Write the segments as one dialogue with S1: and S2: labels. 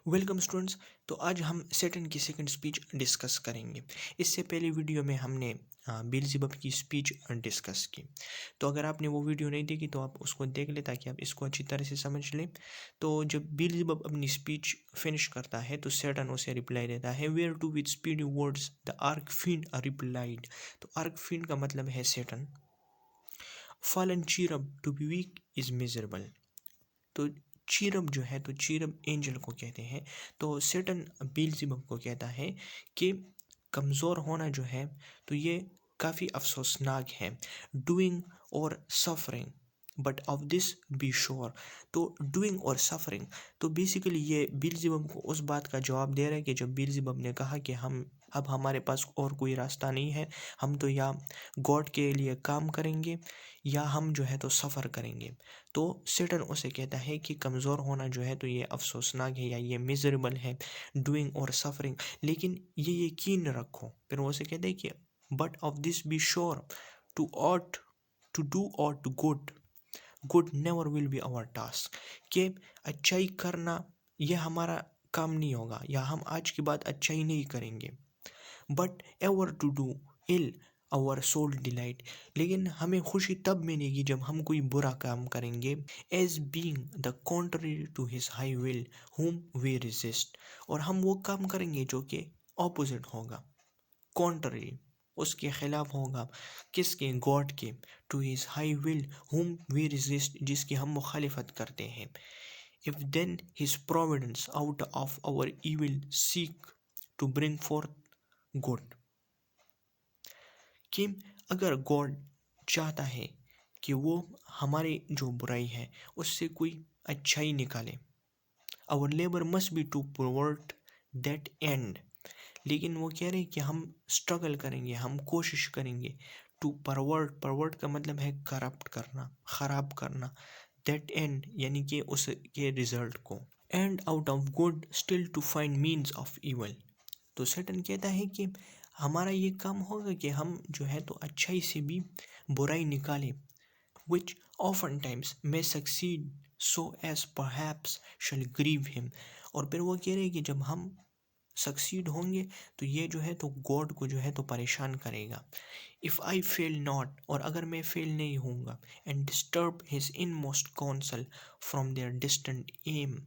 S1: Welcome students. तो आज हम सैटर्न की सेकंड स्पीच डिस्कस करेंगे। इससे पहले वीडियो में हमने बील्ज़ेबब की स्पीच डिस्कस की। तो अगर आपने वो वीडियो नहीं देखी तो आप उसको देख लें ताकि आप इसको अच्छी तरह से समझ लें। तो जब बील्ज़ेबब अपनी स्पीच फिनिश करता है तो सैटर्न उसे रिप्लाई देता है, whereto with speedy words the archfiend replied. तो आर्कफिन का मतलब है Satan. Fallen cherub to be weak is miserable. तो चीरअप जो है तो चीरअप एंजल को कहते हैं। तो सैटर्न बील्ज़ेबब को कहता है कि कमज़ोर होना जो है तो ये काफ़ी अफसोसनाक है। डूइंग और suffering but of this be sure. तो डूइंग और सफरिंग, तो बेसिकली ये बील्ज़ेबब को उस बात का जवाब दे रहा है कि जब बील्ज़ेबब ने कहा कि अब हमारे पास और कोई रास्ता नहीं है, हम तो या गॉड के लिए काम करेंगे या हम जो है तो सफ़र करेंगे। तो सैटर्न उसे कहता है कि कमज़ोर होना जो है तो ये अफसोसनाक है या ये मिजरेबल है, डूइंग और सफरिंग, लेकिन ये यकीन रखो। फिर वो उसे कहते हैं कि but of this be sure to do aught to good never will be our task. कि अच्छाई करना यह हमारा काम नहीं होगा या हम आज के बाद अच्छाई नहीं करेंगे। But ever to do ill our sole delight, लेकिन हमें खुशी तब मिलेगी जब हम कोई बुरा काम करेंगे। As being the contrary to his high will whom we resist, और हम वो काम करेंगे जो कि ऑपोजिट होगा, कॉन्ट्ररी उसके खिलाफ होगा। किसके? गॉड के। To his high will whom we resist, जिसकी हम मुखालिफत करते हैं। If then his providence out of our evil seek to bring forth good. कि अगर गॉड चाहता है कि वो हमारे जो बुराई है उससे कोई अच्छाई निकाले, our labour must be to pervert that end. लेकिन वो कह रहे हैं कि हम स्ट्रगल करेंगे, हम कोशिश करेंगे। टू परवर्ट का मतलब है करप्ट करना, ख़राब करना। दैट एंड यानी कि उसके रिजल्ट को। And out of good still to find means of evil. तो सैटर्न कहता है कि हमारा ये काम होगा कि हम जो है तो अच्छाई से भी बुराई निकालें, विच ऑफन टाइम्स मे सक्सीड सो एज परहैप्स शल ग्रीव हिम। और फिर वो कह रहे हैं कि जब हम सक्सीड होंगे तो ये जो है तो गॉड को जो है तो परेशान करेगा। इफ़ आई फेल नॉट, और अगर मैं फेल नहीं होऊंगा, and disturb his inmost counsel from their distant aim,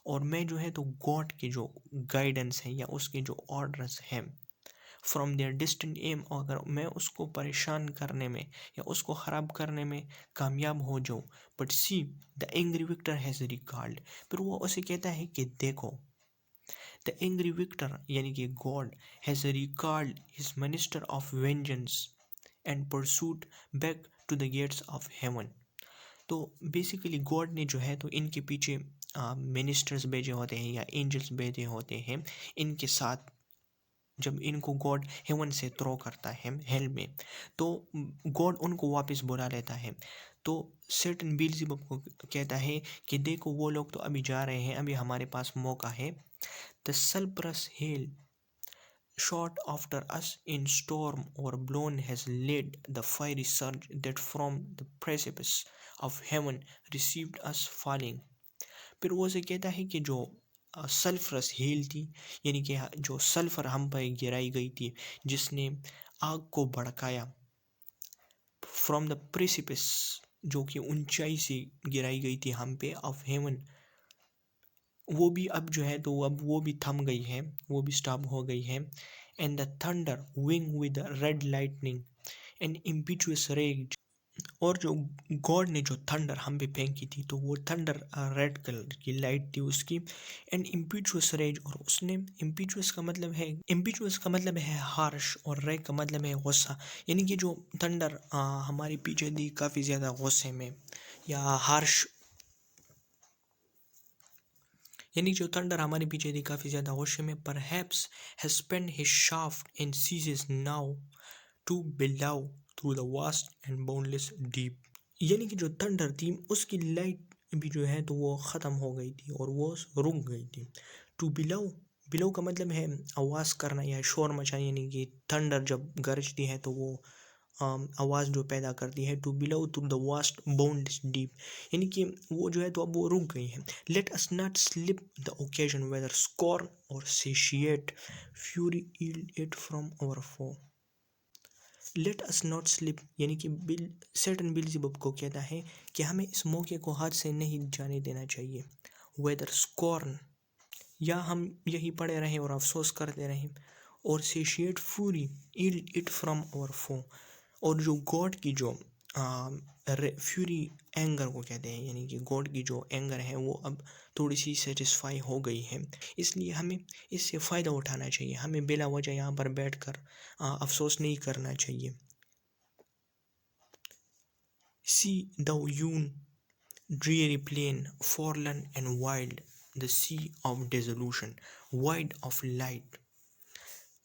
S1: और मैं जो है तो गॉड के जो गाइडेंस है या उसके जो ऑर्डर्स हैं फ्रॉम देयर डिस्टेंट एम, अगर मैं उसको परेशान करने में या उसको ख़राब करने में कामयाब हो जाऊँ, but see the angry victor has recalled. फिर वो उसे कहता है कि देखो, द एंग्री विक्टर यानी कि God has recalled his minister of vengeance and pursuit back to the gates of heaven. तो बेसिकली गॉड ने जो है तो इनके पीछे मिनिस्टर्स भेजे होते हैं या एंजल्स भेजे होते हैं इनके साथ। जब इनको गॉड हेवन से थ्रो करता है हेल में, तो गॉड उनको वापस बुला लेता है। तो सैटर्न बील्ज़ेबब को कहता है कि देखो वो लोग तो अभी जा रहे हैं, अभी हमारे पास मौका है। The sulphurous hello shot after us in storm or blown has led the fiery surge that from the precipice of heaven received us falling। फिर वो से कहता है कि जो सल्फरस हेल थी, यानी कि जो सल्फर हम पर गिराई गई थी, जिसने आग को भड़काया, फ्रॉम द प्रेसिपिस जो कि ऊंचाई से गिराई गई थी हम पे, ऑफ हेवन, वो भी अब जो है तो अब वो भी थम गई है, वो भी स्टॉप हो गई है। And the thunder wing with red lightning and impetuous rage, और जो गॉड ने जो थंडर हम पे फेंकी थी तो वो थंडर रेड कलर की लाइट थी उसकी। एंड इम्पिचुअस रेज, और उसने इम्पिचुअस का मतलब है हार्श, और रे का मतलब है गुस्सा। यानी कि जो थंडर हमारे पीछे थी काफ़ी ज़्यादा गुस्से में या हार्श, यानी जो थंडर हमारे पीछे थी काफ़ी ज़्यादा गुस्से में। Perhaps has spend his shaft and ceases now to bellow through the vast and boundless deep. यानी कि जो थंडर थी उसकी लाइट भी जो है तो वो ख़त्म हो गई थी और वो रुक गई थी। टू बिलाउ, बिलाउ का मतलब है आवाज़ करना या शोर मचाना, यानी कि थंडर जब गरजती है तो वो आवाज़ जो पैदा करती है, to bellow to the vast bounds deep, यानी कि वो जो है तो अब वो रुक गई है। Let us not slip the occasion whether scorn or satiate fury yield it from our foe. Let us not slip, यानी कि सैटन बेल्ज़ेबुब को कहता है कि हमें इस मौके को हाथ से नहीं जाने देना चाहिए। वेदर स्कॉर्न, या हम यही पड़े रहें और अफसोस करते रहें, or satiate fury yield it from our foe, और जो गॉड की जो फ्यूरी एंगर को कहते हैं, यानी कि गॉड की जो एंगर है वो अब थोड़ी सी सेटिस्फाई हो गई है, इसलिए हमें इससे फ़ायदा उठाना चाहिए। हमें बिला वजह यहाँ पर बैठकर अफसोस नहीं करना चाहिए। See the yon dreary plain, forlorn and wild, the sea of dissolution, void of light.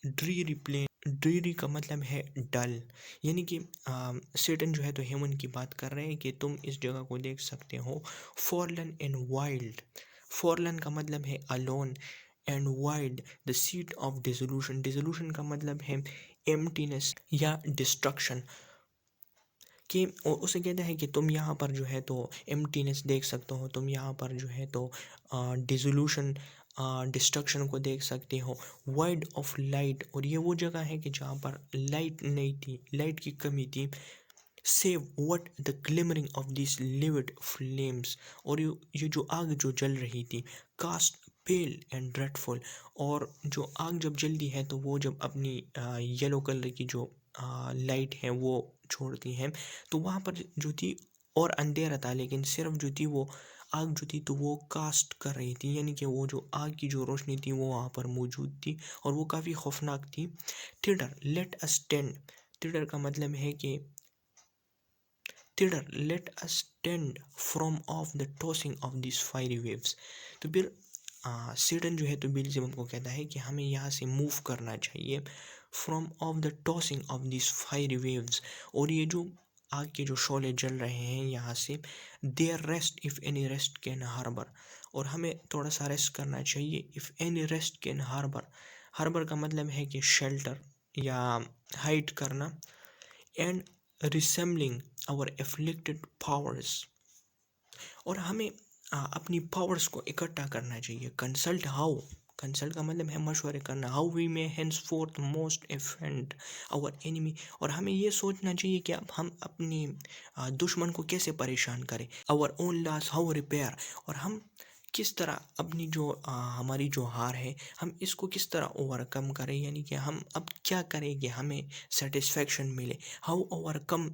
S1: Dreary plain, dreary का मतलब है डल, यानी कि सेटन जो है तो हेमन की बात कर रहे हैं कि तुम इस जगह को देख सकते हो। फॉरलन एंड वाइल्ड, फॉरलन का मतलब है alone, and wild the seat of dissolution, dissolution का मतलब है एम्प्टीनेस या डिस्ट्रक्शन, कि उसे कहता है कि तुम यहाँ पर जो है तो एम्प्टीनेस देख सकते हो, तुम यहाँ पर जो है तो डिसोल्यूशन, डिस्ट्रक्शन को देख सकते हो। वाइड ऑफ लाइट, और ये वो जगह है कि जहाँ पर लाइट नहीं थी, लाइट की कमी थी। Save what the glimmering of this levied flames, और ये जो आग जो जल रही थी, कास्ट पेल एंड ड्रेडफुल, और जो आग जब जलती है तो वो जब अपनी येलो कलर की जो लाइट है वो छोड़ती है, तो वहाँ पर जो थी और अंधेरा था, लेकिन सिर्फ जो थी वो आग जो थी तो वो कास्ट कर रही थी, यानी कि वो जो आग की जो रोशनी थी वो वहाँ पर मौजूद थी और वो काफ़ी खौफनाक थी। Thither, let us stand, thither का मतलब है कि thither, let us stand from off the tossing of this fiery waves. तो फिर सेटन जो है तो बेल्ज़ेबुब को कहता है कि हमें यहाँ से मूव करना चाहिए, from off the tossing of this fiery waves, और ये जो आग के जो शोले जल रहे हैं यहाँ से, there rest if any rest can harbour, और हमें थोड़ा सा रेस्ट करना चाहिए। If any rest can harbour, harbour का मतलब है कि शेल्टर या हाइड करना, and reassembling our afflicted powers, और हमें अपनी पावर्स को इकट्ठा करना चाहिए। कंसल्ट हाउ, कंसल्ट का मतलब है मशवरे करना। How we may henceforth most offend our enemy, और हमें ये सोचना चाहिए कि अब हम अपने दुश्मन को कैसे परेशान करें। Our own loss how repair, और हम किस तरह अपनी जो हमारी जो हार है हम इसको किस तरह ओवरकम करें, यानी कि हम अब क्या करें कि हमें सेटिस्फेक्शन मिले। How overcome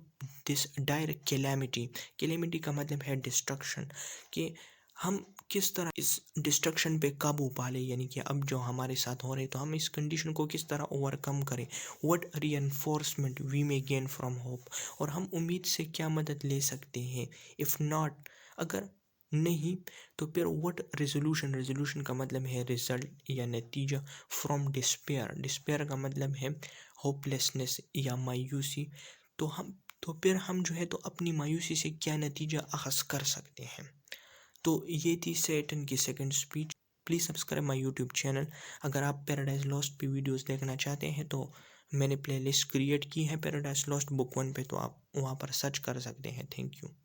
S1: this direct calamity, calamity का मतलब है डिस्ट्रक्शन, कि हम किस तरह इस डिस्ट्रक्शन पे काबू पा लें, यानी कि अब जो हमारे साथ हो रहे तो हम इस कंडीशन को किस तरह ओवरकम करें। What reinforcement we may gain from hope, और हम उम्मीद से क्या मदद ले सकते हैं। इफ़ नॉट, अगर नहीं, तो फिर व्हाट रेजोल्यूशन, रेजोल्यूशन का मतलब है रिजल्ट या नतीजा। फ्रॉम डिस्पेयर, डिस्पेयर का मतलब है होपलेसनेस या मायूसी, तो हम तो फिर हम जो है तो अपनी मायूसी से क्या नतीजा अखज़ कर सकते हैं। तो ये थी सेटन की second speech. Please subscribe my YouTube channel. अगर आप पैराडाइज लॉस्ट पे वीडियोस देखना चाहते हैं तो मैंने प्लेलिस्ट क्रिएट की है पैराडाइज लॉस्ट बुक 1 पे, तो आप वहाँ पर सर्च कर सकते हैं। Thank you.